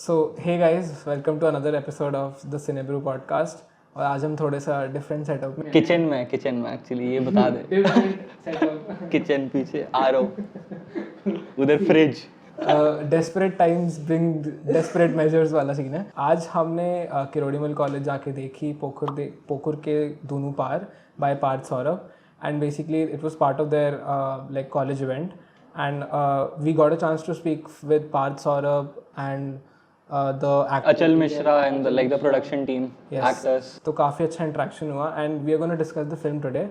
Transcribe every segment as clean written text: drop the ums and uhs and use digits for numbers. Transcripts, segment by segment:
So hey guys, welcome to another episode of the Cinebrew podcast. और आज हम थोड़े सा डिफरेंट सेटअप में किचन में एक्चुअली ये बता दे। डिफरेंट सेटअप किचन पीछे आरो उधर fridge. Desperate times bring desperate measures वाला सीन है। आज हमने किरोड़ीमल कॉलेज जाके देखी पोखर के दोनों Paar by Parth Saurabh, and basically it was part of their like college event, and we got a chance to speak with Parth Saurabh and the actor Achal Mishra and like the production team actors. तो काफ़ी अच्छा इंट्रैक्शन हुआ and we are gonna discuss the film today.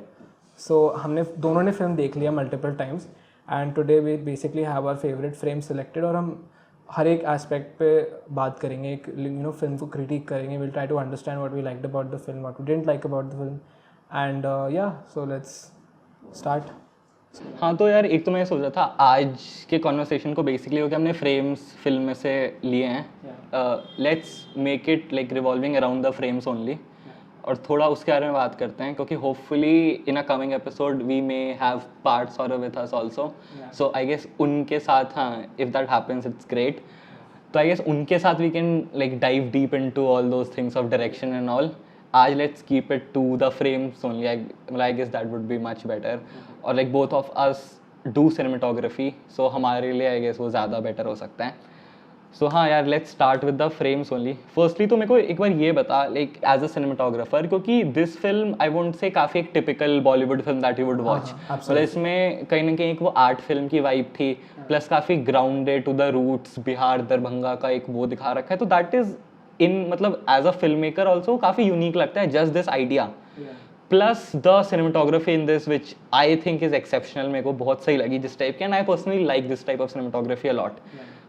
So हमने दोनों ने film देख लिया multiple times, and today we basically have our favourite frame selected, और हम हर एक एस्पेक्ट पे बात करेंगे, एक फिल्म को क्रिटिक करेंगे। Will try to understand what we liked about the film, what we didn't like about the film, and yeah so let's start. हाँ तो यार एक तो मैं सोच रहा था आज के कॉन्वर्सेशन को बेसिकली हो कि हमने फ्रेम्स फिल्म में से लिए हैं, let's make it like revolving around the frames only, और थोड़ा उसके बारे में बात करते हैं क्योंकि hopefully in a coming episode we may have parts और with us also. So I guess उनके साथ, हाँ if that happens it's great. तो आई गेस उनके साथ we can like dive deep into all those things of direction and all. आज let's keep it to the frames only, I guess that would be much better. और like both of us do cinematography, so हमारे लिए I guess वो ज़्यादा better हो सकता है। So हाँ यार, let's start with the frames only. Firstly तो मेरे को एक बार ये बता लाइक एज अ सिनेमेटोग्राफर, क्योंकि this film I won't say काफ़ी एक typical Bollywood film that you would watch, मतलब इसमें कहीं ना कहीं एक वो आर्ट फिल्म की वाइब थी, प्लस काफ़ी grounded to the roots, Bihar Darbhanga का एक वो दिखा रखा है। तो दैट इज़ इन मतलब as a film maker also काफ़ी यूनिक लगता है, just this idea plus the cinematography in this which I think is exceptional. मेरे को बहुत सही लगी जिस टाइप की, and I personally like this type of cinematography a lot.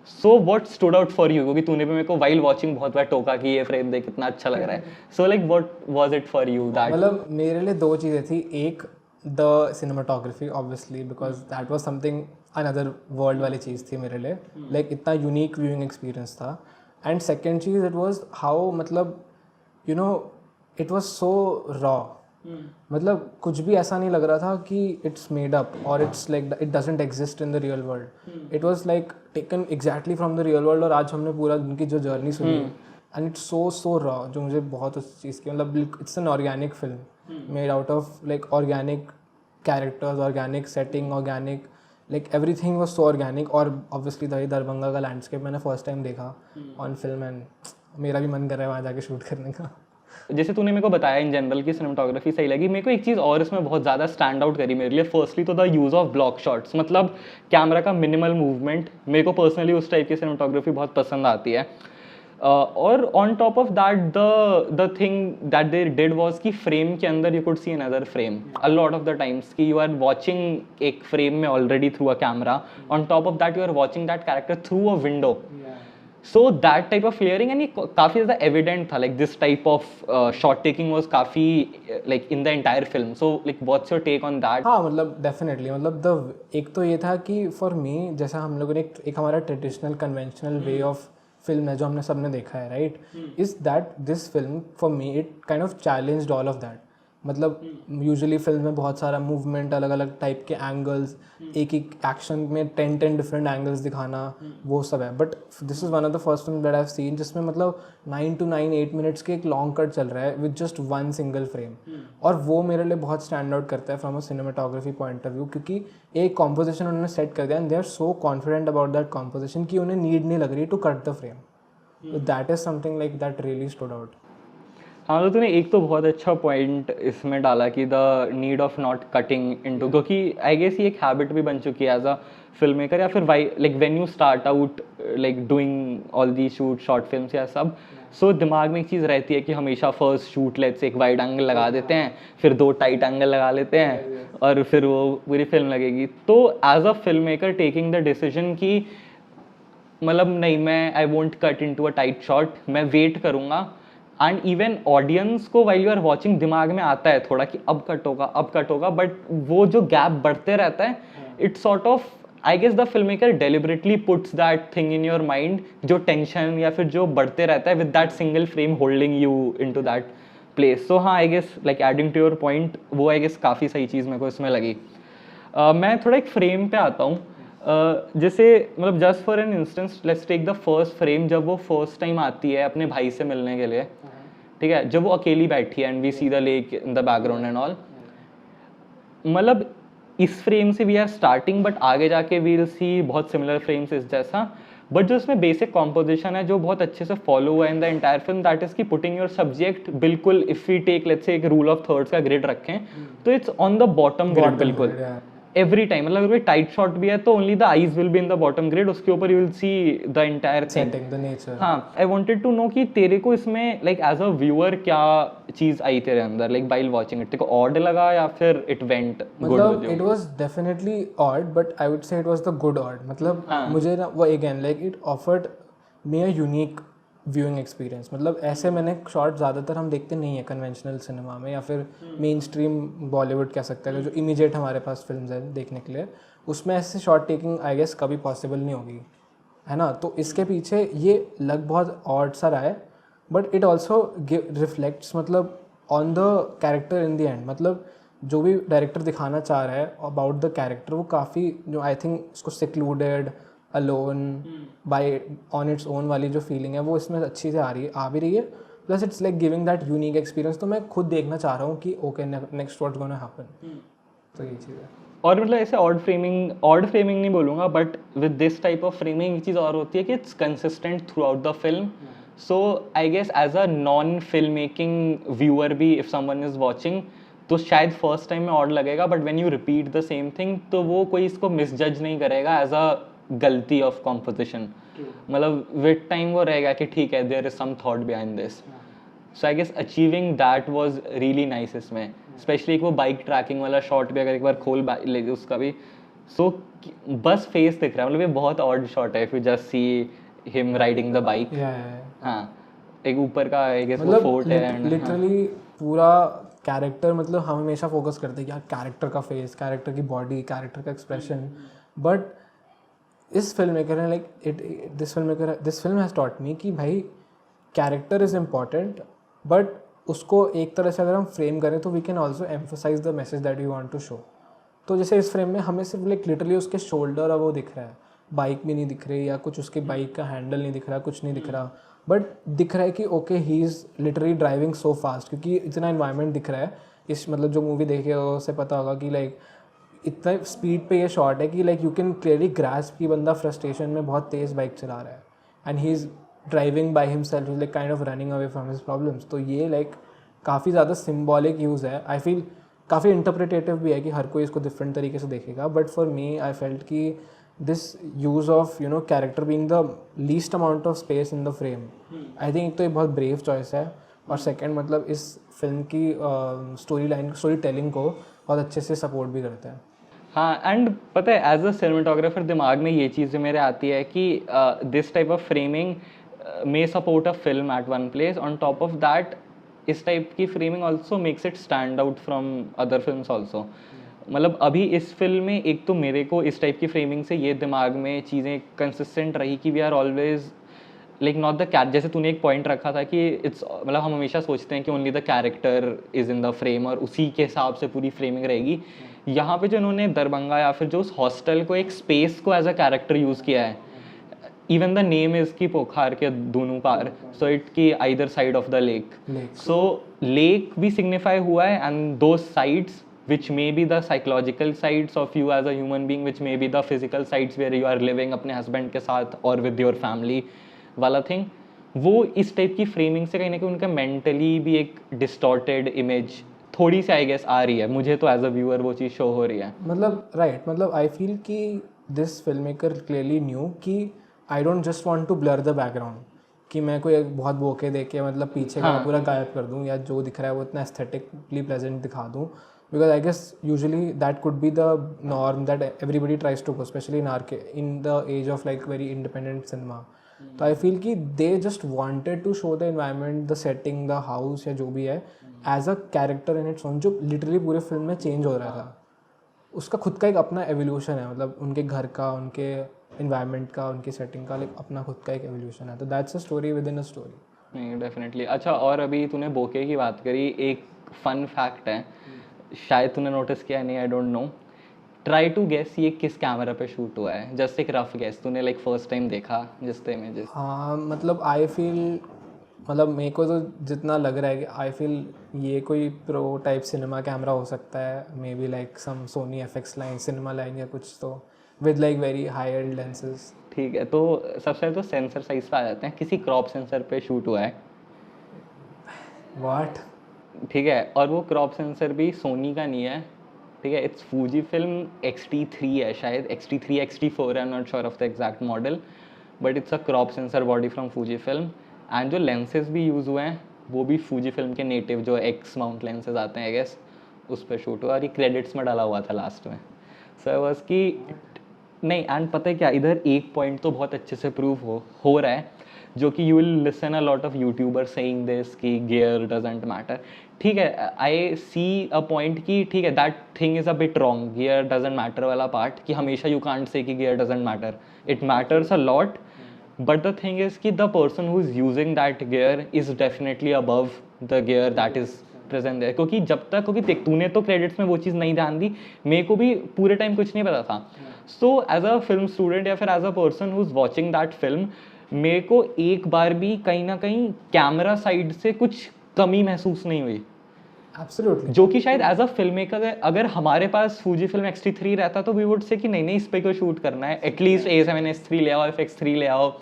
So what stood out for you, क्योंकि तूने भी मेरे को वाइल वॉचिंग बहुत बार टोका कि ये फ्रेम देख कितना अच्छा लग रहा है। So like what was it for you that? मतलब मेरे लिए दो चीज़ें थी। एक the cinematography obviously, because that was something another world वाली चीज़ थी मेरे लिए, लाइक इतना यूनिक व्यूइंग एक्सपीरियंस था। And second cheese it was how, मतलब इट वाज सो रॉ। मतलब कुछ भी ऐसा नहीं लग रहा था कि इट्स मेड अप और it's like it doesn't exist in the real world. It was like taken exactly from the real world, और आज हमने पूरा उनकी जो जर्नी सुनी, एंड इट्स सो रॉ, जो मुझे बहुत उस चीज़ की, मतलब it's an organic film made out of like organic characters, organic setting, organic like everything was so organic. और ऑब्वियसली दरभंगा का लैंडस्केप मैंने फर्स्ट टाइम देखा ऑन फिल्म, एंड मेरा भी मन कर रहा है वहाँ जाके शूट करने का। जैसे तूने मेरे को बताया इन जनरल की सिनेमेटोग्राफी सही लगी, मेरे को एक चीज़ और इसमें बहुत ज़्यादा स्टैंड आउट करी मेरे लिए। फर्स्टली तो the use of block shots, मतलब कैमरा का मिनिमल मूवमेंट। मेरे को पर्सनली उस टाइप की सिनेमेटोग्राफी बहुत पसंद आती है। और on top of that the thing that they did was कि फ्रेम के अंदर you could see another frame a lot of the times, कि यू आर वॉचिंग एक फ्रेम में already through a camera, on top of that you are watching that character through a window. So that type of layering, and ये काफ़ी ज़्यादा evident था, like this type of shot taking was काफ़ी like in the entire film. So like what's your take on that? हाँ, मतलब definitely, मतलब एक तो ये था कि फॉर मी, जैसा हम लोगों ने एक हमारा traditional conventional way of film है जो हमने सबने देखा है, right, is that this film for me it kind of challenged all of that. मतलब यूजुअली फिल्म में बहुत सारा मूवमेंट, अलग अलग टाइप के एंगल्स, एक एक्शन में 10 डिफरेंट एंगल्स दिखाना, वो सब है। But this is one of the first film that I have seen जिसमें मतलब 9 to 8 मिनट्स के एक लॉन्ग कट चल रहा है with just one single frame. और वो मेरे लिए बहुत स्टैंड आउट करता है from a cinematography point of view, क्योंकि एक कॉम्पोजिशन उन्होंने सेट कर दिया and they are so confident about that composition कि उन्हें नीड नहीं लग रही to cut the frame. That is something like that really stood out. हाँ, तो तूने एक तो बहुत अच्छा पॉइंट इसमें डाला कि the need of not cutting into, क्योंकि आई गेस ये एक हैबिट भी बन चुकी है एज अ फिल्म मेकर, या फिर like when you start out like doing all the shoot short films या सब, सो दिमाग में एक चीज़ रहती है कि हमेशा फर्स्ट शूट लेट्स एक वाइड एंगल लगा देते हैं, फिर 2 टाइट एंगल लगा लेते हैं, और फिर वो पूरी फिल्म लगेगी। तो as a film maker taking the decision कि मतलब नहीं, मैं I won't cut into a tight shot, मैं वेट करूँगा, एंड इवन ऑडियंस को वाइल यू आर वॉचिंग दिमाग में आता है थोड़ा कि अब कट होगा, बट वो जो गैप बढ़ते रहता है, it's sort of I guess the film maker deliberately puts that thing in your mind, जो टेंशन या फिर जो बढ़ते रहता है with that single frame holding you into that place. So हाँ, I guess like adding to your point, वो I guess काफ़ी सही चीज़ मेरे को इसमें लगी। मैं थोड़ा एक फ्रेम पे आता हूँ। जैसे मतलब just for an instance let's take the first frame, जब वो फर्स्ट टाइम आती है अपने भाई से मिलने के लिए, ठीक है, जब वो अकेली बैठी है and we see the lake in the background and all, मतलब इस फ्रेम से वी आर स्टार्टिंग, बट आगे जाके वील सी बहुत सिमिलर फ्रेम्स इस जैसा, बट जो उसमें बेसिक कॉम्पोजिशन है जो बहुत अच्छे से फॉलो हुआ in the entire film, that is key putting your subject बिल्कुल, if we take let's say एक रूल ऑफ थर्ड्स का ग्रिड रखें तो it's on the bottom grid बिल्कुल एवरी टाइम, मतलब अगर टाइट शॉट भी है तो only the eyes will be in the bottom grid, उसके ऊपर you will see the entire thing. Setting the nature. हाँ, आई वांटेड टू नो कि तेरे को इसमें लाइक एज अ व्यूअर क्या चीज आई तेरे अंदर, लाइक व्हाइल वाचिंग इट, तेरे को ऑड लगा या फिर इट वेंट गुड विद मतलब you? It was definitely odd but I would say it was the good odd. मतलब मुझे ना वो again like it offered me a unique viewing experience. मतलब ऐसे मैंने शॉट ज़्यादातर हम देखते नहीं है कन्वेंशनल सिनेमा में या फिर मेन स्ट्रीम बॉलीवुड कह सकते हैं जो इमीडिएट हमारे पास फिल्म है देखने के लिए, उसमें ऐसे शॉट टेकिंग आई गेस कभी पॉसिबल नहीं होगी, है ना। तो इसके पीछे ये लग बहुत ऑड सा रहा है बट इट ऑल्सो रिफ्लेक्ट्स मतलब on the character in the end. मतलब जो भी डायरेक्टर दिखाना चाह रहा है अबाउट द कैरेक्टर वो काफ़ी जो आई थिंक उसको secluded alone by on its own वाली जो फीलिंग है वो इसमें अच्छी से आ भी रही है। Plus it's like giving that unique experience. तो मैं खुद देखना चाह रहा हूँ कि okay next what's gonna happen. तो ये चीज़ है। और मतलब ऐसे ऑड फ्रेमिंग नहीं बोलूँगा, but with this type of framing एक चीज़ और होती है कि it's consistent throughout the film. So I guess as a non film making viewer भी इफ समवन इज वॉचिंग तो शायद फर्स्ट टाइम में ऑड लगेगा, but when you repeat the same thing तो वो कोई इसको मिसजज नहीं करेगा एज अ गलती ऑफ कॉम्पोजिशन। मतलब विद टाइम वो रहेगा कि ठीक है there is some thought behind this. So I guess achieving that was really nice इसमें, स्पेशली वो बाइक ट्रैकिंग वाला शॉट भी अगर एक बार खोल ले उसका भी, सो बस फेस दिख रहा है, मतलब ये बहुत ऑड शॉट है if you just see him riding the bike. हाँ, एक ऊपर का आई गेस वो फोर्ट है एंड लिटरली पूरा कैरेक्टर। मतलब हम हमेशा फोकस करते हैं कि यार कैरेक्टर का फेस, कैरेक्टर की बॉडी, कैरेक्टर का एक्सप्रेशन, बट इस फिल्म मेकर ने like this film has taught me कि भाई कैरेक्टर इज़ इम्पॉर्टेंट बट उसको एक तरह से अगर हम फ्रेम करें तो we can also emphasise the message that you want to show. तो जैसे इस फ्रेम में हमें सिर्फ लाइक लिटरली उसके शोल्डर और वो दिख रहा है, बाइक भी नहीं दिख रही या कुछ उसकी बाइक का हैंडल नहीं दिख रहा, कुछ नहीं दिख रहा, बट दिख रहा है कि okay he is literally driving so fast क्योंकि इतना इन्वायरमेंट दिख रहा है। इस मतलब जो मूवी देखे हो उससे पता होगा कि लाइक इतना स्पीड पे ये शॉट है कि like you can clearly grasp कि बंदा फ्रस्ट्रेशन में बहुत तेज़ बाइक चला रहा है and he is driving by himself, is like kind of running away from his problems. तो ये लाइक काफ़ी ज़्यादा सिम्बॉलिक यूज़ है। आई फील काफ़ी इंटरप्रिटेटिव भी है कि हर कोई इसको डिफरेंट तरीके से देखेगा, but for me I felt कि this use of character being the least amount of space in the frame, I think एक तो ये बहुत ब्रेव चॉइस है और सेकेंड मतलब इस फिल्म की स्टोरी टेलिंग को बहुत अच्छे से सपोर्ट भी करता है। हाँ, एंड पता है एज अ सिनेमाटोग्राफर दिमाग में ये चीज़ मेरे आती है कि this type of framing may support a film at one place. On top of that, इस टाइप की framing also makes it stand out from other films also. मतलब अभी इस फिल्म में एक तो मेरे को इस टाइप की फ्रेमिंग से ये दिमाग में चीज़ें कंसिस्टेंट रही कि we are always like not the care, जैसे तूने एक पॉइंट रखा था कि इट्स मतलब हम हमेशा सोचते हैं कि only the character is in the frame और उसी के हिसाब से पूरी फ्रेमिंग रहेगी। यहाँ पे जो इन्होंने दरभंगा या फिर जो उस हॉस्टल को एक स्पेस को एज अ कैरेक्टर यूज़ किया है, even the name is की पोखर के दोनों पार, so it की either side of the lake. So lake भी signify हुआ है and those sides which may be the psychological sides of you as a human being, which may be the physical sides where you are living अपने husband के साथ और with your family वाला thing, वो इस type की framing से कहीं ना कहीं उनका मेंटली भी एक डिस्टॉर्टेड इमेज थोड़ी सी आई गेस आ रही है, मुझे तो एज अ व्यूअर वो चीज़ शो हो रही है। मतलब राइट, मतलब आई फील कि this film maker clearly knew कि I don't just want to blur the background कि मैं कोई एक बहुत बोके दे के मतलब पीछे का पूरा गायब कर दूँ या जो दिख रहा है वो इतना एस्थेटिकली प्लेजेंट दिखा दूँ, because I guess usually that could be the norm that everybody tries to go, specially in the age of like very independent cinema. तो आई फील कि they just wanted to show the environment, the setting, the house या जो भी है as a character in its own, जो लिटरली पूरे फिल्म में चेंज हो रहा था। उसका खुद का एक अपना एवोल्यूशन है, मतलब उनके घर का, उनके इन्वायरमेंट का, उनकी सेटिंग का लाइक अपना खुद का एक एवोल्यूशन है। तो that's a story with in a story. नहीं डेफिनेटली। अच्छा, और अभी तूने बोके की बात करी, एक फन फैक्ट है, शायद तूने नोटिस किया नहीं, I don't know, try to guess ये किस कैमरा पे शूट हुआ है, जस्ट एक रफ गेस, तूने लाइक फर्स्ट टाइम देखा जिस इमेजेस। हाँ मतलब आई फील, मतलब मेरे को तो जितना लग रहा है कि आई फील ये कोई प्रो टाइप सिनेमा कैमरा हो सकता है, maybe like some Sony FX line, cinema line या कुछ, तो with like very high end lenses. ठीक है, तो सबसे पहले तो सेंसर साइज पे आ जाते हैं, किसी क्रॉप सेंसर पे शूट हुआ है। वाट? ठीक है, और वो क्रॉप सेंसर भी सोनी का नहीं है, ठीक है, इट्स फूजी फिल्म X-T3 है शायद, X-T3 X-T4, I am not sure of the exact model, but it's a crop sensor body from Fuji film. And जो लेंसेज भी यूज़ हुए हैं वो भी फूजी फिल्म के नेटिव जो X माउंट लेंसेज आते हैं आई गेस, उस पर शूट हुआ, और ये क्रेडिट्स में डाला हुआ था लास्ट में। सो आई वाज कि नहीं, एंड पता है क्या, इधर एक पॉइंट तो बहुत अच्छे से प्रूव हो रहा है, जो कि you will listen a lot of YouTuber saying this कि गियर डजंट मैटर। ठीक है, आई सी अ पॉइंट कि ठीक है, that thing is a bit wrong, gear doesn't matter वाला पार्ट, कि हमेशा यू कांट से कि gear doesn't matter, it matters a lot, but the thing is कि the person who is using that gear is definitely above the gear that is present there. क्योंकि जब तक, क्योंकि देख तूने तो क्रेडिट्स में वो चीज़ नहीं ध्यान दी, मेरे को भी पूरे टाइम कुछ नहीं पता था। So as a film student या फिर as a person who is watching that film, मेरे को एक बार भी कहीं ना कहीं कैमरा साइड से कुछ कमी महसूस नहीं हुई। एब्सोल्युटली। जो कि शायद एज अ फिल्म मेकर अगर हमारे पास फूजी फिल्म X-T3 रहता तो वी वुड से कि नहीं नहीं, इस पे को शूट करना है, एटलीस्ट A7S3 ले आओ, FX3 ले आओ,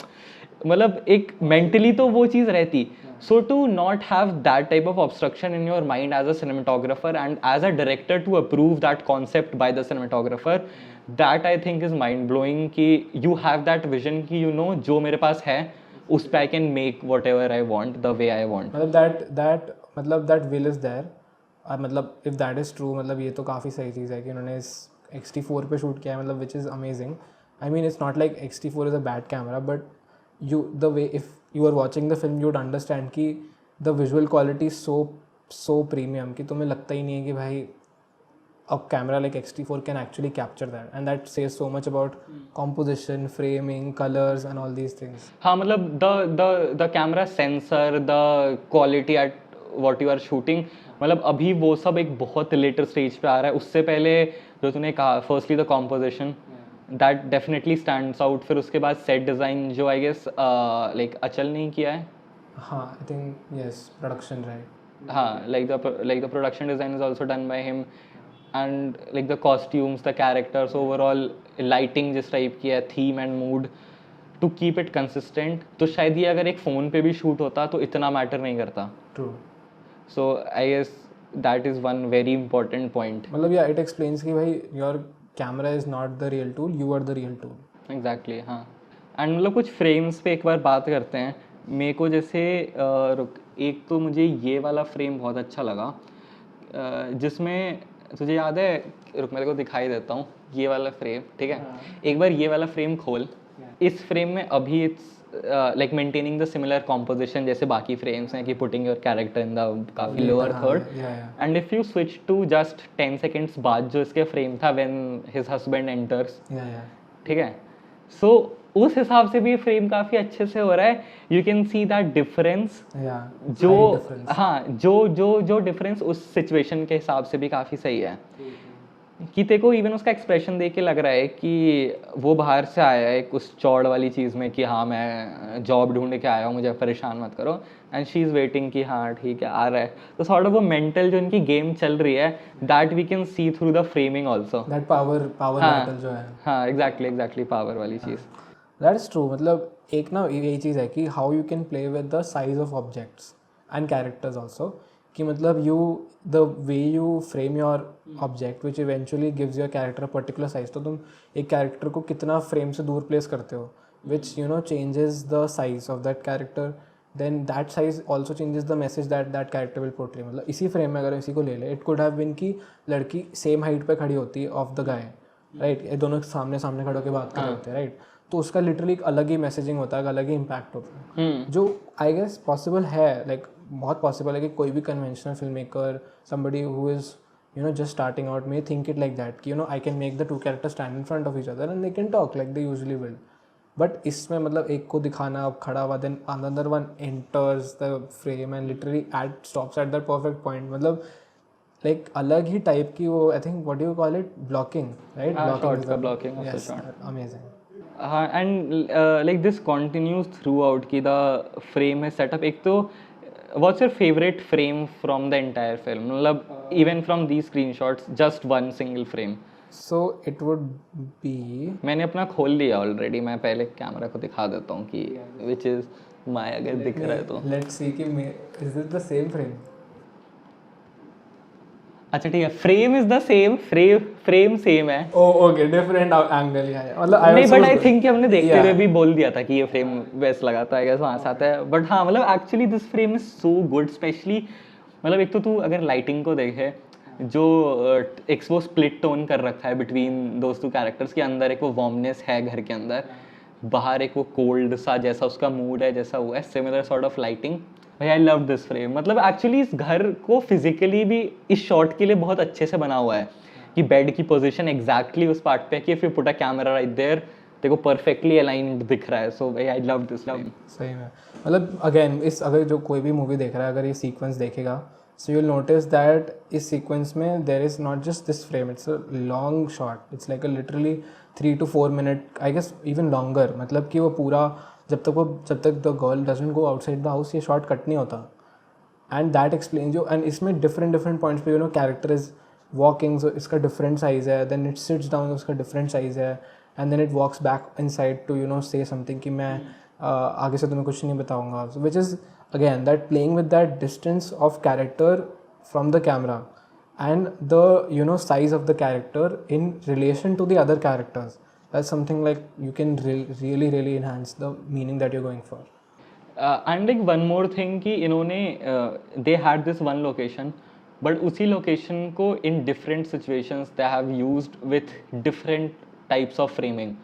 मतलब एक मेंटली तो वो चीज़ रहती। So to not have that type of obstruction in your mind as a cinematographer and as a director to approve that concept by the cinematographer, that I think is mind blowing कि you have that vision कि you know जो मेरे पास है उस पे I can make whatever I want the way I want. मतलब that will is there. मतलब इफ़ दैट इज़ ट्रू, मतलब ये तो काफ़ी सही चीज़ है कि उन्होंने इस X-T4 पे शूट किया है, मतलब which is amazing. I mean it's not like X-T4 is a bad camera, but you the way if you are watching the film you would understand कि the visual quality is so premium कि तुम्हें लगता ही नहीं है कि भाई a camera like X-T4 can actually capture that, and that says so much about composition, framing, colors and all these things. हाँ, मतलब the camera sensor, the quality at what you are shooting, मतलब अभी वो सब एक बहुत later stage पे आ रहा है। उससे पहले जो तूने कहा, firstly the composition, that definitely stands out. फिर उसके बाद सेट डिज़ाइन जो आई गेस लाइक अचल नहीं किया है। हाँ, I think yes, production, right. हाँ, like the production design is also done by him, and like the costumes, the characters, overall lighting जिस टाइप की है, theme and mood to keep it consistent, तो शायद ये अगर एक फ़ोन पे भी शूट होता तो इतना मैटर नहीं करता। True. So I guess that is one very important point. मतलब yeah, it explains कि भाई your camera is not the real tool, you are the real tool. Exactly, हाँ। एंड मतलब कुछ फ्रेम्स पे एक बार बात करते हैं। मेरे को जैसे रुक, एक तो मुझे ये वाला फ्रेम बहुत अच्छा लगा, जिसमें तुझे याद है, रुक मेरे को दिखाई देता हूँ, ये वाला फ्रेम, ठीक है, एक बार ये वाला फ्रेम खोल। इस फ्रेम में अभी it's like maintaining the similar composition जैसे बाकी फ्रेम्स हैं, कि putting your character in the काफ़ी lower third, and if you switch to just 10 seconds बाद जो इसके फ्रेम था व्हेन हिज हस्बैंड एंटर्स, ठीक है, सो उस हिसाब से भी फ्रेम काफ़ी अच्छे से हो रहा है। You can see that difference, जो हाँ जो डिफरेंस उस सिचुएशन के हिसाब से भी काफ़ी सही है, कि तेरे को इवन उसका एक्सप्रेशन देख के लग रहा है कि वो बाहर से आया है उस चौड़ वाली चीज़ में कि हाँ मैं जॉब ढूंढ के आया हूँ, मुझे परेशान मत करो, एंड शी इज़ वेटिंग कि हाँ ठीक है आ रहा है। तो सॉर्ट ऑफ वो मेंटल जो इनकी गेम चल रही है, that we can see through the framing also, that power battle जो है। हाँ एग्जैक्टली पावर वाली चीज़। That is true. मतलब एक ना यही चीज़ है कि how you can play with the size of objects and characters also, कि मतलब you the way you frame your object which eventually gives your character a particular size. तो तुम एक कैरेक्टर को कितना फ्रेम से दूर प्लेस करते हो, which you know changes the size of that character, then that size also changes the message that character will portray. मतलब इसी फ्रेम में अगर इसी को ले ले, इट कुड हैव बीन कि लड़की सेम हाइट पे खड़ी होती है ऑफ द गाय, राइट, ये दोनों सामने सामने खड़े होकर बात कर रहे होते हैं, राइट, तो उसका लिटरली एक अलग ही मैसेजिंग होता है, एक अलग ही इम्पैक्ट होता है, जो आई गेस पॉसिबल है, लाइक बहुत पॉसिबल है कि कोई भी conventional film maker, somebody who is you know just starting out, may think it like that कि you know I can make the two character stand in front of each other and they can talk like they usually will, but इसमें मतलब एक को दिखाना अब खड़ा हुआ, then another one enters the frame and literally at stops at that perfect point. मतलब like अलग ही टाइप की वो, I think what do you call it, blocking, right? Shot का blocking of the shot, amazing. हाँ, and like this continues throughout की the frame है setup. एक तो what's your favourite frame from the entire film, मतलब even from the screenshots, just one single frame. So it would be, मैंने अपना खोल लिया ऑलरेडी, मैं पहले कैमरा को दिखा देता हूँ कि विच इज़ माय, अगर दिख रहा है तो। लेट्स सी कि is it the same frame? अच्छा ठीक है, frame is the same, frame same है। Okay, different angle. या मतलब नहीं, बट आई थिंक कि हमने देखते हुए भी बोल दिया था कि ये फ्रेम वैसे लगाता है, वहाँ से आता है। बट हाँ, मतलब actually this frame is so good, specially मतलब एक तो तू अगर लाइटिंग को देखे, जो एक वो स्प्लिट टोन कर रखा है बिटवीन दोज टू कैरेक्टर्स के अंदर, एक वो वार्मनेस है घर के अंदर, बाहर एक वो कोल्ड सा जैसा उसका मूड है, जैसा हुआ है सिमिलर सॉर्ट ऑफ लाइटिंग। भाई आई लव दिस फ्रेम। मतलब एक्चुअली इस घर को फिजिकली भी इस शॉट के लिए बहुत अच्छे से बना हुआ है कि बेड की पोजीशन एग्जैक्टली उस पार्ट पे है कि if you put a camera right there, देखो परफेक्टली अलाइंड दिख रहा है। सो भाई आई लव दिस फ्रेम। सही में, मतलब अगेन इस, अगर जो कोई भी मूवी देख रहा है, अगर ये सीक्वेंस देखेगा, so you will notice that इस सीक्वेंस में there is not just this frame, it's a long shot, it's like a literally 3 to 4 minute, I guess even longer. मतलब कि वो पूरा जब तक the girl doesn't go outside the house, ये shot cut नहीं होता। एंड दैट एक्सप्लेन जो, एंड इसमें डिफरेंट पॉइंट्स पे कैरेक्टर इज वॉकिंग, सो इसका डिफरेंट साइज़ है, देन इट सिट्स डाउन, उसका डिफरेंट साइज़ है, and then it walks back inside to say something कि मैं आगे से तुम्हें कुछ नहीं बताऊँगा, which is again that playing with that distance of character from the camera and the size of the character in relation to the other characters. That's something like you can really enhance the meaning that you're going for. And like one more thing कि इन्होंने they had this one location, but उसी location को in different situations they have used with different types of framing.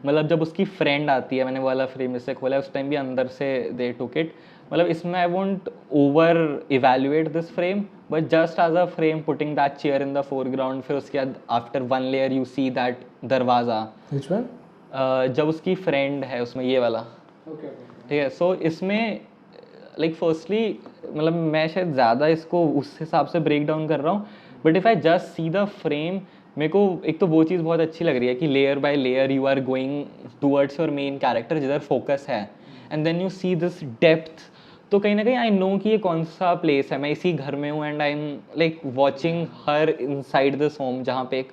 मतलब जब उसकी friend आती है, मैंने वो वाला फ्रेम इससे खोला, उस टाइम भी अंदर से दे टुक इट। मतलब इसमें I won't over evaluate this frame, but just as a frame putting that chair in the foreground. फिर उसके बाद after one layer you see that दरवाज़ा। Which one? जब उसकी फ्रेंड है उसमें, ये वाला, Okay. ठीक है। सो इसमें लाइक फर्स्टली मतलब मैं शायद ज़्यादा इसको उस हिसाब से ब्रेक डाउन कर रहा हूँ, but if I just see the frame, मेरे को एक तो वो चीज़ बहुत अच्छी लग रही है कि layer by layer you are going towards your main character जिधर फोकस है, and then you see this depth. तो कहीं ना कहीं आई नो कि ये कौन सा प्लेस है, मैं इसी घर में हूँ, and I am like watching her inside this home, जहाँ पे एक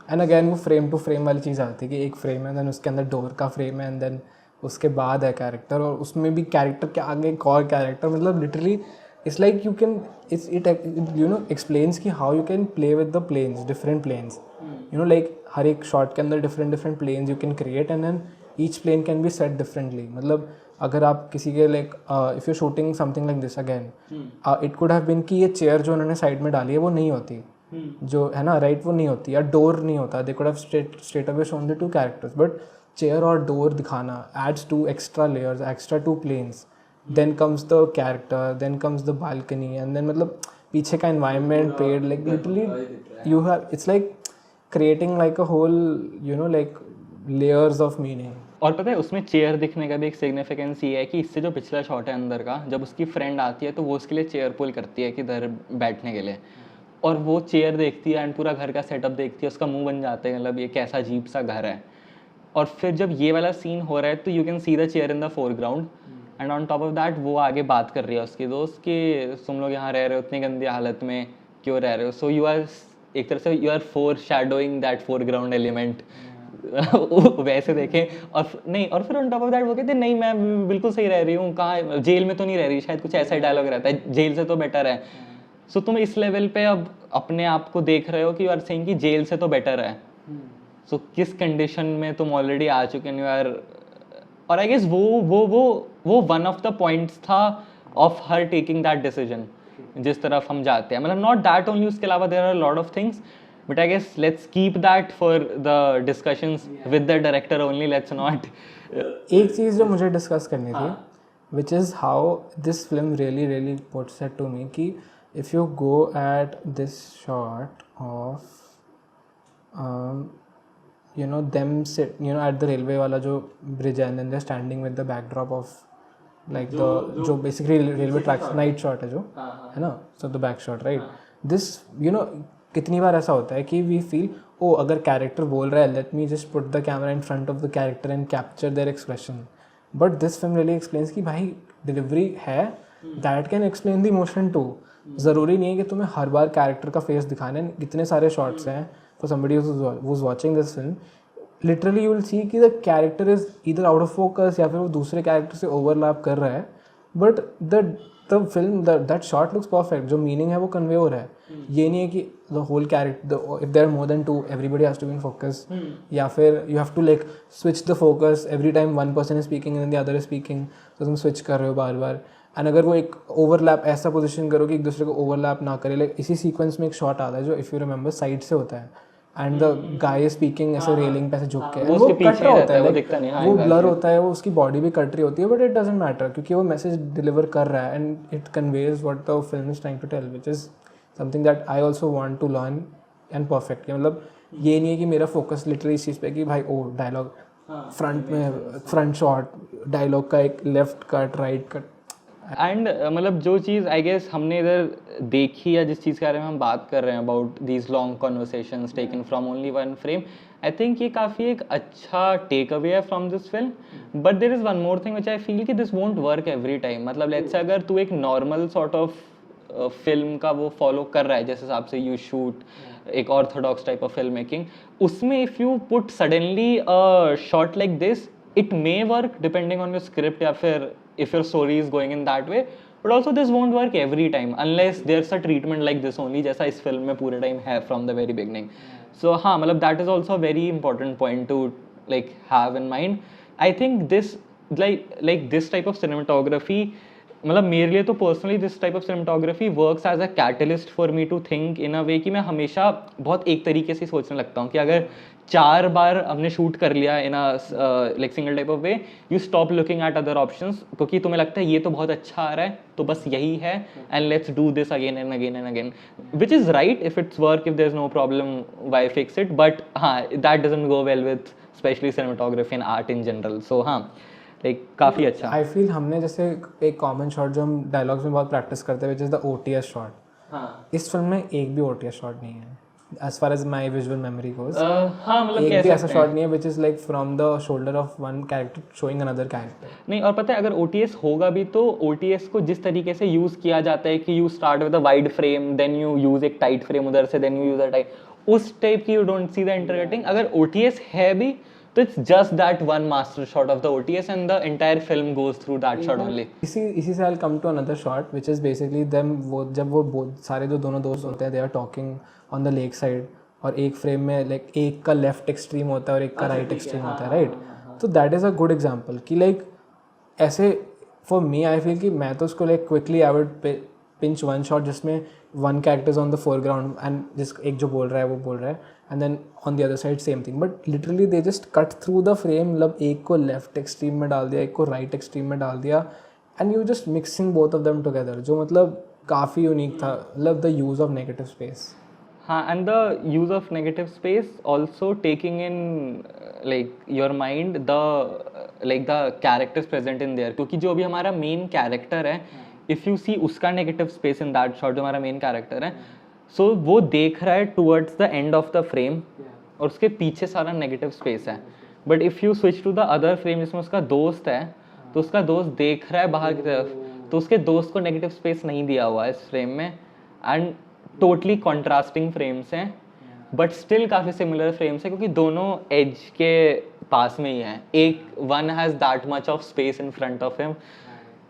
एंड अगेन वो फ्रेम टू फ्रेम वाली चीज़ आती है कि एक फ्रेम है, देन उसके अंदर डोर का फ्रेम है, एंड देन उसके बाद है कैरेक्टर, और उसमें भी कैरेक्टर के आगे एक और कैरेक्टर। मतलब literally it's like you can it explains कि how you can play with the planes, different planes, like हर एक शॉट के अंदर different planes you can create, and then each plane can be set differently. मतलब अगर आप किसी के like if you shooting something like this again, it could have been कि ये चेयर जो उन्होंने साइड में डाली है वो नहीं होती, जो है ना, राइट, वो नहीं होती, या डोर नहीं होता, they could have straight away shown the 2 characters, but chair और डोर दिखाना ads 2 extra layers, extra 2 planes, then comes the character, then comes the balcony, and then मतलब पीछे का environment पेड़, like literally you have, it's like creating like a whole like layers of meaning. और पता है उसमें chair दिखने का भी एक सिग्निफिकेंस ये है कि इससे जो पिछला शॉट है अंदर का, जब उसकी फ्रेंड आती है तो वो उसके लिए चेयर पुल करती है कि इधर बैठने के लिए, और वो चेयर देखती है एंड पूरा घर का सेटअप देखती है, उसका मुंह बन जाता है, मतलब ये कैसा अजीब सा घर है। और फिर जब ये वाला सीन हो रहा है तो you can see the chair in the foreground, and on top of that वो आगे बात कर रही है उसकी दोस्त कि तुम लोग यहाँ रह रहे हो इतनी गंदी हालत में, क्यों रह रहे हो। सो यू आर एक तरह से you are foreshadowing that foreground element. वैसे देखें, और नहीं, और फिर ऑन टॉप ऑफ दैट वो कहते नहीं मैं बिल्कुल सही रह रही हूँ, कहाँ जेल में तो नहीं रह रही, शायद कुछ ऐसा ही डायलॉग रहता है, जेल से तो बेटर है। सो तुम इस लेवल पे अब अपने आप को देख रहे हो कि यू आर सेइंग कि जेल से तो बेटर है। सो किस कंडीशन में तुम ऑलरेडी आ चुके हैं, यू आर। और आई गेस वो वन ऑफ द पॉइंट्स था of her taking that decision, जिस तरफ हम जाते हैं। मतलब नॉट दैट ओनली, उसके अलावा there are lot of things, but I guess let's keep that for the discussions with the director only, let's not. एक चीज़ जो मुझे डिस्कस करनी थी, which is how this film really puts it to me कि if you go at this shot of them sit at the railway वाला जो bridge है, and then they're standing with the backdrop of like जो basically railway tracks, night shot है जो है ना, so the back shot, right, this कितनी बार ऐसा होता है कि वी फील ओ अगर कैरेक्टर बोल रहा है let me just put the camera in front of the character and capture their expression, but this film really explains कि भाई डिलीवरी है that can explain the emotion too. ज़रूरी नहीं है कि तुम्हें हर बार कैरेक्टर का फेस दिखाना है. इतने सारे शॉट्स हैं for somebody who's watching this film, literally you will see कि the character is either out of focus या फिर वो दूसरे कैरेक्टर से ओवरलैप कर रहा है, but the film that shot looks perfect. जो मीनिंग है वो कन्वे हो रहा है. ये नहीं है कि the whole character if there are more than two everybody has to be in focus, या फिर you have to like switch the focus every time one person is speaking and the other is speaking, तो तुम switch कर रहे हो बार बार. And अगर वो एक ओवरलैप ऐसा पोजिशन करो कि एक दूसरे को ओवरलैप ना करे. लाइक इसी सीक्वेंस में एक शॉट आता है जो इफ़ यू रिमेंबर साइड से होता है एंड द गाय स्पीकिंग ऐसे रेलिंग पे ऐसे झुक के, वो कट रहा होता है, वो ब्लर होता है, वो उसकी बॉडी भी कट रही होती है, बट इट डजंट मैटर क्योंकि वो मैसेज डिलीवर कर रहा है and it conveys what the film is trying to tell, which is something that I also want to learn and perfect. मतलब ये नहीं है कि मेरा फोकस लिटरली इस चीज़ पे कि भाई ओ डायलॉग फ्रंट में फ्रंट शॉट, डायलॉग का एक left cut right cut. And मतलब जो चीज़ आई गेस हमने इधर देखी या जिस चीज़ के बारे में हम बात कर रहे हैं about these long conversations taken from only one frame, I think ये काफ़ी एक अच्छा टेक अवे है from this film. But there is one more thing which I feel कि this won't work every time. मतलब लेट्स से अगर तू एक नॉर्मल सॉर्ट ऑफ फिल्म का वो फॉलो कर रहा है जिस हिसाब से यू शूट एक orthodox type of film making, उसमें if you put suddenly a shot like this it may work depending on your script या फिर if your story is going in that way, but also this won't work every time unless there's a treatment like this only जैसा इस film में पूरे time है from the very beginning. So हाँ मतलब that is also a very important point to like have in mind. I think this like this type of cinematography मतलब मेरे लिए तो personally this type of cinematography works as a catalyst for me to think in a way कि मैं हमेशा बहुत एक तरीके से सोचने लगता हूँ कि अगर 4 बार हमने शूट कर लिया in a like single type of way, you stop looking at other options क्योंकि तुम्हें लगता है ये तो बहुत अच्छा आ रहा है तो बस यही है and let's do this again and again and again, which is right if it's work, if there is no problem why fix it, but हाँ that doesn't go well with specially cinematography and art in general. So हाँ like काफ़ी अच्छा. I feel हमने जैसे एक common shot जो हम dialogues में बहुत प्रैक्टिस करते हैं which is the OTS shot. हाँ, इस फिल्म में एक भी OTS शॉट नहीं है as far as my visual memory goes. हाँ मतलब एक भी ऐसा शॉट नहीं है which is like from the shoulder of one character showing another character. नहीं, और पता है अगर OTS होगा भी तो OTS को जिस तरीके से यूज़ किया जाता है कि you start with a wide frame then you use एक टाइट फ्रेम उधर से then you use a tight, उस टाइप की you don't see the intercutting. अगर OTS है भी तो it's just that one master shot of the OTS and the entire film goes through that shot only. इसी से I'll come to another shot which is basically them वो जब वो सारे जो दोनों दोस्त होते हैं they are talking on the lake side और एक फ्रेम में लाइक एक का लेफ्ट एक्सट्रीम होता है और एक का राइट एक्सट्रीम होता है, राइट. तो that is a good example कि लाइक ऐसे फॉर मी आई फील कि मैं तो उसको like quickly I would pinch one shot जिसमें one characters on the foreground and जिस एक जो बोल रहा है वो बोल रहा है and then on the other side same thing, but literally they just cut through the frame. मतलब एक को लेफ्ट एक्सट्रीम में डाल दिया, एक को राइट एक्सट्रीम में डाल दिया and you just mixing both of them together, जो मतलब काफ़ी यूनिक था. मतलब the use of negative space. हाँ, and the use of negative space also taking in like your mind the like the characters present in there, क्योंकि जो अभी हमारा मेन कैरेक्टर है if you see उसका negative space in that shot जो हमारा main character है, so वो देख रहा है towards the end of the frame और उसके पीछे सारा negative space है. but if you switch to the other frame जिसमें उसका दोस्त है तो उसका दोस्त देख रहा है बाहर की तरफ, तो उसके दोस्त को negative space नहीं दिया हुआ है इस फ्रेम में एंड टोटली कॉन्ट्रास्टिंग फ्रेम्स हैं बट स्टिल काफ़ी सिमिलर फ्रेम्स हैं क्योंकि दोनों एज के पास में ही हैं. एक one has that much of space in front of him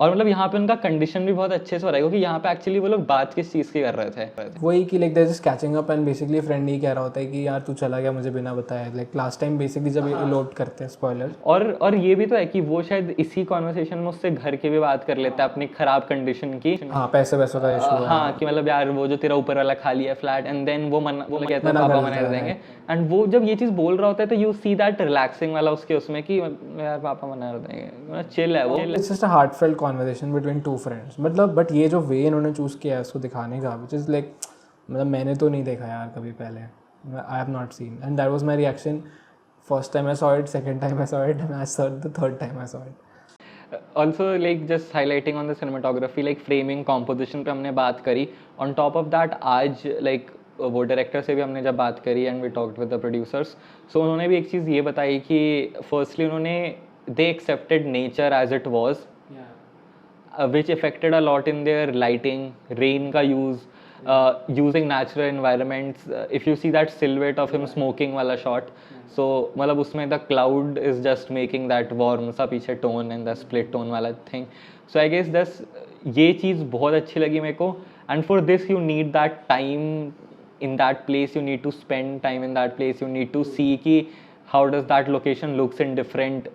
और मतलब यहाँ पे उनका कंडीशन भी बहुत अच्छे से हो रहा है क्योंकि यहाँ पे एक्चुअली वो लोग बात किस चीज़ की कर रहे थे, वही कि like they just catching up and basically friend ही कह रहा होता है कि यार तू चला गया मुझे बिना बताया, लाइक लास्ट टाइम बेसिकली जब इलोप्ट करते हैं स्पॉइलर. और ये भी तो है कि वो शायद इसी कॉन्वर्सेशन में उससे घर की भी बात कर लेता है अपनी खराब कंडीशन की. हाँ, पैसों का इशू है. हाँ कि मतलब यार वो जो तेरा ऊपर वाला खाली है फ्लैट एंड देन वो कहता है पापा मना कर देंगे एंड वो जब ये चीज़ बोल रहा होता है तो यू सी दैट रिलैक्सिंग वाला उसके उसमें कि यार पापा मना कर देंगे, चिल है वो. It's just a heartfelt conversation between two friends. मतलब बट ये जो वे इन्होंने चूज़ किया है उसको दिखाने का विच इज़ लाइक मतलब मैंने तो नहीं देखा यार कभी पहले, I have not seen and that was my reaction first time I saw it, second time I saw it and I saw the third time I saw it. Also like just highlighting on the cinematography, like framing composition पे हमने बात करी. On top of that आज like वो director से भी हमने जब बात करी and we talked with the producers, so उन्होंने भी एक चीज़ ये बताई कि फर्स्टली उन्होंने they accepted nature as it was, which affected a lot in their lighting, rain ka use, using natural environments. If you see that silhouette of him smoking wala shot, so मतलब उसमें the cloud is just making that warm सा पीछे tone and the split tone वाला thing. So I guess this ये चीज़ बहुत अच्छी लगी मेरे को. And for this you need that time in that place, you need to spend time in that place, you need to see कि how does that location looks in different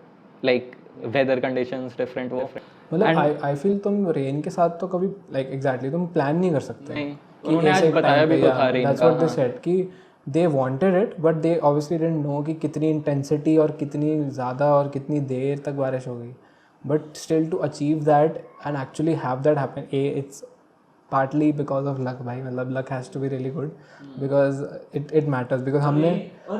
like weather conditions, different वो. मतलब I feel तुम rain के साथ तो कभी like exactly तुम plan नहीं कर सकते नहीं, कि उन्होंने ऐसे आज बताया time भी पे तो था rain that's का, what they said कि they wanted it but they obviously didn't know कि कितनी इंटेंसिटी और कितनी ज़्यादा और कितनी देर तक बारिश होगी, but still to achieve that and actually have that happen, it's partly because of luck भाई, मतलब luck has to be really good because it matters because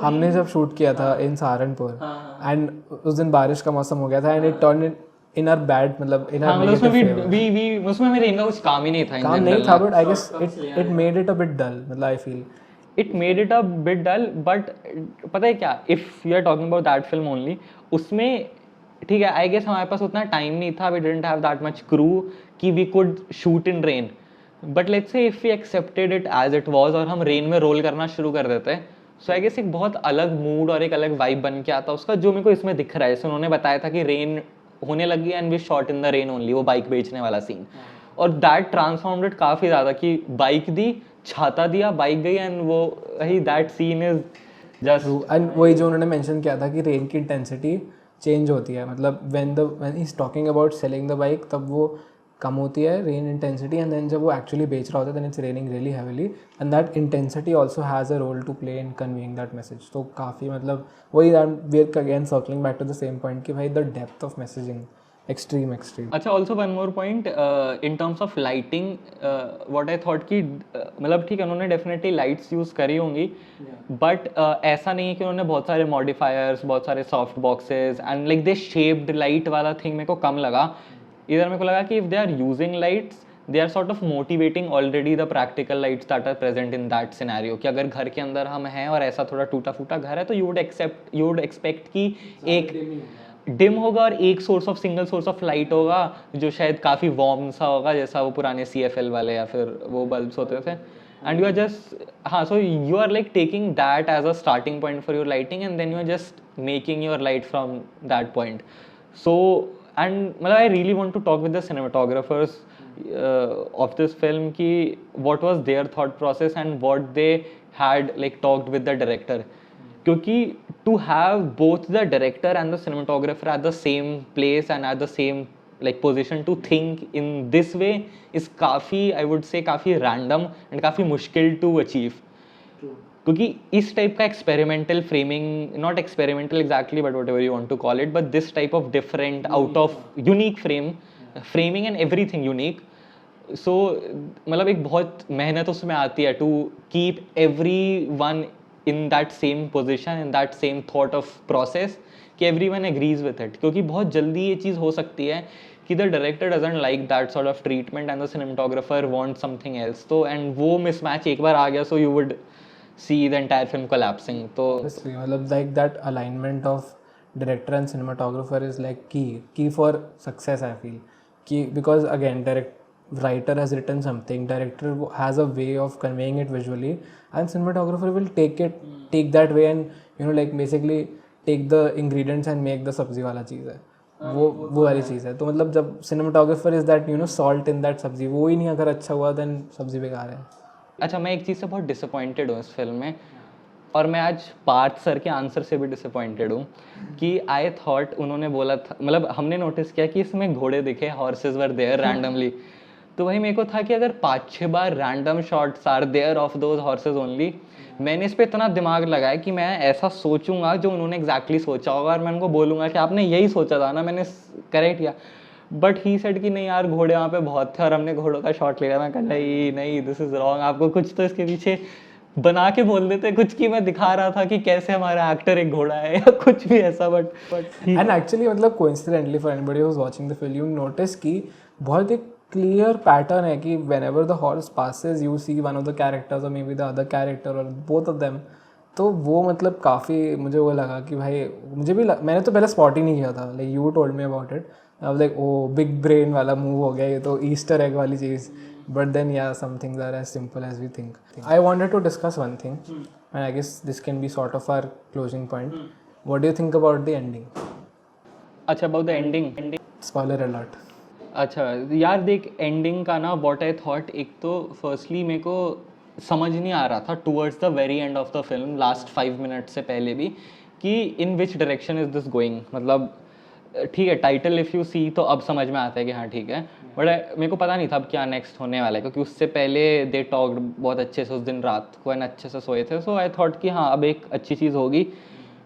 हमने जब शूट किया था इन सहारनपुर एंड उस दिन बारिश का मौसम हो गया था and it turn in our bad, मतलब इन आवर उसमें नेगेटिव भी उसमें मेरे इनका कुछ काम ही नहीं था, काम नहीं था, but I guess it made it a bit dull, मतलब I feel it made it a bit dull. But पता है क्या, if you are talking about that film only, उसमें ठीक है आई गेस हमारे पास उतना टाइम नहीं था, we didn't have that much crew कि we could shoot in rain. But let's say if we accepted it as it was और हम रेन में रोल करना शुरू कर देते हैं, सो आई गेस एक बहुत अलग मूड और एक अलग वाइब बन के आता उसका, जो मेरे को इसमें दिख रहा है. जैसे उन्होंने बताया था कि रेन होने लगी and we shot in the rain only, वो बाइक बेचने वाला सीन, और दैट ट्रांसफॉर्म्ड काफ़ी ज़्यादा कि बाइक दी, छाता दिया, बाइक गई, एंड वो वही that scene is just. And वही जो उन्होंने मेंशन किया था कि रेन की इंटेंसिटी चेंज होती है, मतलब when he is talking about selling the bike तब वो कम होती है रेन इंटेंसिटी, एंड देन जब वो एक्चुअली बेच रहा होता है then it's raining really heavily and that intensity also has a role to play in conveying that message. तो काफ़ी मतलब वही we are again circling back to the same point कि भाई the depth of messaging extreme. अच्छा, also one more point in terms of lighting, what I thought कि मतलब ठीक है उन्होंने डेफिनेटली लाइट्स यूज़ करी होंगी, बट ऐसा नहीं है कि उन्होंने बहुत सारे मॉडिफायर्स, बहुत सारे soft boxes and like they shaped light वाला थिंग मेरे को कम लगा. इधर मेरे को लगा कि if they are using lights they are sort of motivating already the practical lights that are present in that scenario, कि अगर घर के अंदर हम हैं और ऐसा थोड़ा टूटा फूटा घर है तो यू वुड एक्सपेक्ट कि एक डिम होगा और एक सिंगल सोर्स ऑफ लाइट होगा जो शायद काफ़ी वार्म सा होगा, जैसा वो पुराने CFL वाले या फिर वो बल्ब्स होते थे. And you are just so you are like taking that as a starting point for your lighting and then you are just making your light from that point. So and I really want to talk with the cinematographers of this film ki what was their thought process and what they had like talked with the director, क्योंकि to have both the director and the cinematographer at the same place and at the same like position to think in this way is काफ़ी I would say काफ़ी random and काफ़ी मुश्किल to achieve. क्योंकि इस type का experimental framing, not experimental exactly but whatever you want to call it, but this type of different out of unique framing and everything unique. So मतलब एक बहुत मेहनत उसमें आती है to keep every one in that same position, in that same thought of process, कि every one agrees with it. क्योंकि बहुत जल्दी ये चीज़ हो सकती है कि the director doesn't like that sort of treatment and the cinematographer want something else. तो एंड वो मिसमैच एक बार आ गया so you would see the entire film collapsing. तो मतलब like that alignment of director and cinematographer is like key for success I feel. Key because again writer has written something, director has a way of conveying it visually and cinematographer will take that way and like basically take the ingredients and make the sabzi wala चीज़ है, वो वाली चीज़ है. तो मतलब जब cinematographer is that salt in that सब्जी, वो ही नहीं अगर अच्छा हुआ then सब्जी बेकार है. अच्छा, मैं एक चीज़ से बहुत डिसअपॉइंटेड हूँ इस फिल्म में, और मैं आज पार्थ सर के आंसर से भी डिसअपॉइंटेड हूँ कि आई थॉट उन्होंने बोला था, मतलब हमने नोटिस किया कि इसमें घोड़े दिखे, हॉर्सेस वर देयर रैंडमली. तो वही मेरे को था कि अगर 5-6 बार random shots are there of those horses only, मैंने इस पर इतना दिमाग लगाया कि मैं ऐसा सोचूंगा जो उन्होंने एग्जैक्टली सोचा होगा और मैं उनको बोलूँगा कि आपने यही सोचा था ना, मैंने करेक्ट किया. बट ही सेड कि नहीं यार घोड़े वहाँ पे बहुत थे और हमने घोड़ों का शॉट लिया. मैं कहा नहीं दिस इज़ रॉन्ग, आपको कुछ तो इसके पीछे बना के बोल देते कुछ कि मैं दिखा रहा था कि कैसे हमारा एक्टर एक घोड़ा है या कुछ भी ऐसा, बट एंड एक्चुअली मतलब coincidentally for anybody who is watching the film you notice कि बहुत एक क्लियर पैटर्न है कि whenever the horse passes you see one of the characters और maybe the other character और बोथ ऑफ देम. तो वो मतलब काफ़ी मुझे वो लगा कि भाई मुझे भी मैंने तो पहले स्पॉट ही नहीं किया था. Like you told me about it. I was like oh big brain वाला मूव हो गया ये तो, ईस्टर एग वाली चीज़. But then, yeah, some things are as simple as we think. I wanted to discuss one thing, and I guess this can be sort of our closing point. What do you think about the ending? अच्छा, about the ending. Spoiler alert. अच्छा यार देख, ending का ना what I thought, एक तो firstly मेरे को समझ नहीं आ रहा था towards the very end of the film, last 5 minute से पहले भी, कि in which direction is this going. मतलब ठीक है, टाइटल इफ़ यू सी तो अब समझ में आता है कि हाँ ठीक है, बट मेरे को पता नहीं था अब क्या नेक्स्ट होने वाला है, क्योंकि उससे पहले दे टॉक्ड बहुत अच्छे से उस दिन रात को एंड अच्छे से सोए थे. सो आई थॉट कि हाँ अब एक अच्छी चीज़ होगी.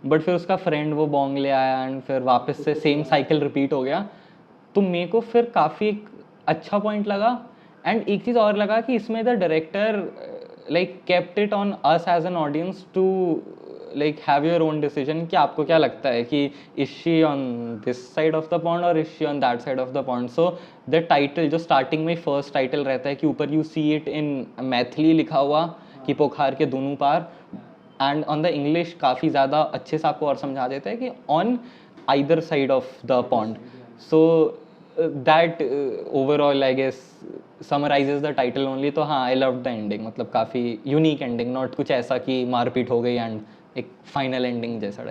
बट फिर उसका फ्रेंड वो बॉन्ग ले आया एंड फिर वापस से सेम साइकिल रिपीट हो गया. तो मेरे को फिर काफ़ी अच्छा पॉइंट लगा. एंड एक चीज़ और लगा कि इसमें the director like kept it on us as an audience to like have your own decision कि आपको क्या लगता है कि is she on this side of the pond और is she on that side of the pond. So the title जो starting में first title रहता है कि ऊपर you see it in Maithili लिखा हुआ कि पोखार के दोनों पार, एंड ऑन द इंग्लिश काफ़ी ज़्यादा अच्छे से आपको और समझा देता है कि on either side of the pond. So that overall I guess summarises the title only. तो हाँ, आई लव द एंडिंग, मतलब काफ़ी यूनिक एंडिंग, नॉट कुछ ऐसा कि मारपीट हो गई एंड एक फाइनल एंडिंग जैसा.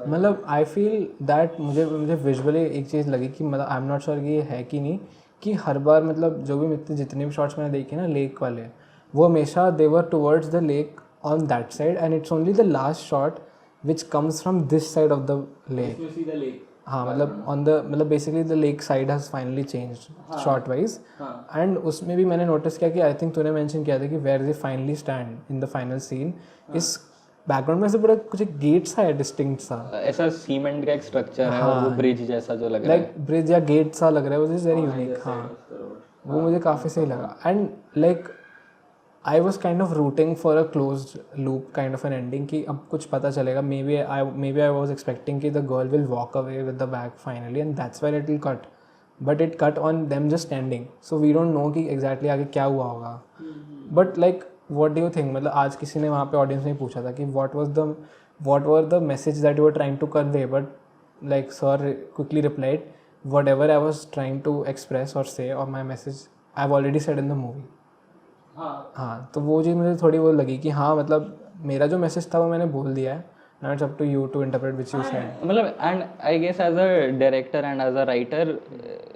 मतलब आई फील दैट मुझे विजुअली एक चीज़ लगी कि मतलब आई एम नॉट श्योर कि ये है कि नहीं, कि हर बार मतलब जो भी जितने भी शॉट्स मैंने देखे ना लेक वाले, वो हमेशा they were towards the lake on that side and it's only the last shot which comes from this side of the lake. हाँ मतलब ऑन द मतलब basically the lake side has finally changed short wise. And उसमें भी मैंने notice किया कि I think तूने mention किया था कि where they finally stand in the final scene, इस बैकग्राउंड में से बड़ा कुछ एक गेट सा है डिस्टिंक्ट सा, ऐसा सीमेंट का एक स्ट्रक्चर है और वो ब्रिज जैसा जो लग रहा है, लाइक ब्रिज या गेट सा लग रहा है, विच इज़ वेरी यूनिक. हाँ वो मुझे काफ़ी सही लगा. And like I was kind of rooting for a close loop kind of an ending कि अब कुछ पता चलेगा. Maybe I was expecting कि the girl will walk away with the bag finally and that's where it will cut, but it cut on them just standing. So we don't know कि exactly आगे क्या हुआ होगा. But like what do you think, मतलब आज किसी ने वहाँ पे ऑडियंस में पूछा था कि what were the message that you were trying to convey, but like sir quickly replied whatever I was trying to express or say or my message I have already said in the movie. हाँ तो वो चीज़ मुझे थोड़ी वो लगी कि हाँ मतलब मेरा जो मैसेज था वो मैंने बोल दिया है. Now it's up to you to interpret which you said. मतलब and I guess as a director and as a writer,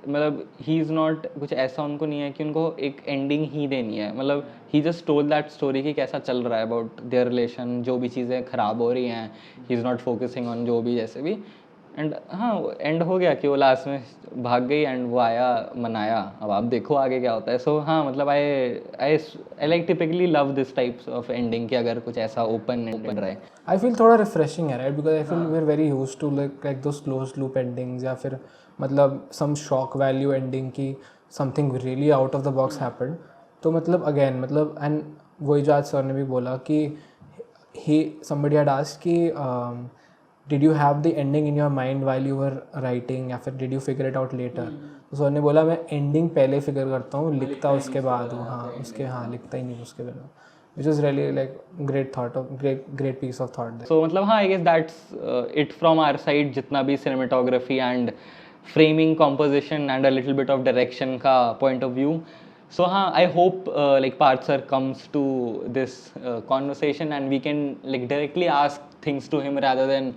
मतलब ही इज़ नॉट कुछ ऐसा, उनको नहीं है कि उनको एक एंडिंग ही देनी है. मतलब ही जस्ट टोल्ड दैट स्टोरी कि कैसा चल रहा है अबाउट देयर रिलेशन, जो भी चीज़ें ख़राब हो रही हैं, he is not focusing on जो भी जैसे भी. एंड हाँ एंड हो गया कि वो लास्ट में भाग गई एंड वो आया मनाया, अब आप देखो आगे क्या होता है. सो हाँ मतलब I like typically love this types of ending कि अगर कुछ ऐसा ओपन एंड रहे. आई फील थोड़ा रिफ्रेशिंग है right, because I feel we are very used to like those close loop endings या फिर मतलब सम शॉक वैल्यू एंडिंग की something really out of the box happened. तो मतलब अगेन मतलब एंड वही जो आज सर ने भी बोला कि ही somebody had asked कि did you have the ending in your mind while you were writing या फिर did you figure it out later. तो सर ने बोला मैं एंडिंग पहले फिगर करता हूँ, लिखता उसके बाद हूँ. हाँ उसके हाँ लिखता ही नहीं उसके बिना, which is really like great thought of great piece of thought there. So मतलब हाँ I guess that's it from our side, जितना भी cinematography and framing, composition and a little bit of direction का point of view. So हाँ I hope like Parth sir comes to this conversation and we can like directly ask things to him rather than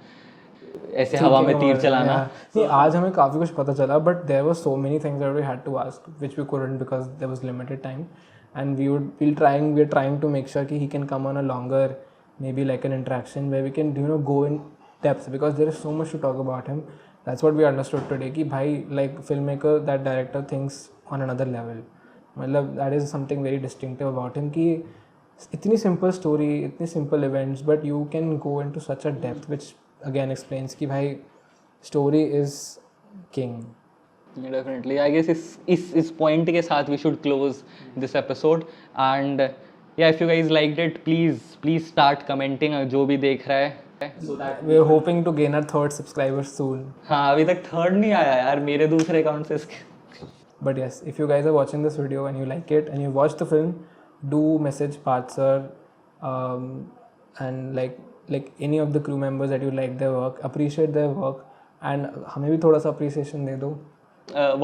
ऐसे हवा में तीर चलाना. नहीं आज हमें काफ़ी कुछ पता चला, but there were so many things that we had to ask which we couldn't because there was limited time. And we are trying to make sure he can come on a longer, maybe like an interaction where we can go in depth, because there is so much to talk about him. That's what we understood today कि भाई like filmmaker, that director thinks on another level. मतलब that is something very distinctive about him कि इतनी simple story, इतनी simple events, but you can go into such a depth which again explains कि भाई story is king. Definitely I guess इस point के साथ we should close this episode and yeah, if you guys liked it, please start commenting जो भी देख रहा है. We're hoping to gain our third subscriber soon. हाँ, अभी तक थर्ड नहीं आया यार मेरे दूसरे अकाउंट से इसके. But yes, if you guys are watching this video and you like it and you watch the film, do message Parth sir, and like any of the crew members that you like their work, appreciate their work, and हमें भी थोड़ा सा appreciation दे दो.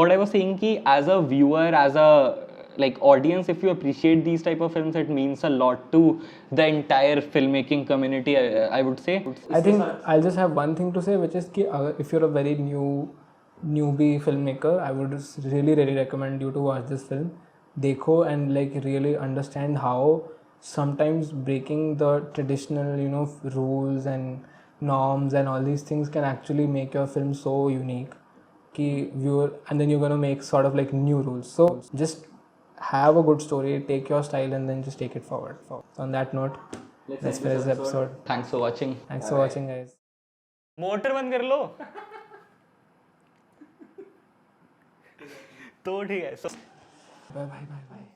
What I was saying कि as a viewer, as a like audience, if you appreciate these type of films, it means a lot to the entire filmmaking community. I would say. I think I'll just have one thing to say, which is कि if you're a very newbie filmmaker, I would just really recommend you to watch this film. देखो and like really understand how sometimes breaking the traditional rules and norms and all these things can actually make your film so unique कि viewer, and then you're gonna make sort of like new rules. So just have a good story, take your style, and then just take it forward. On that note, let's finish this episode. Thanks for watching. Thanks for watching, guys. Motor बंद कर लो. तो ठीक है. Bye.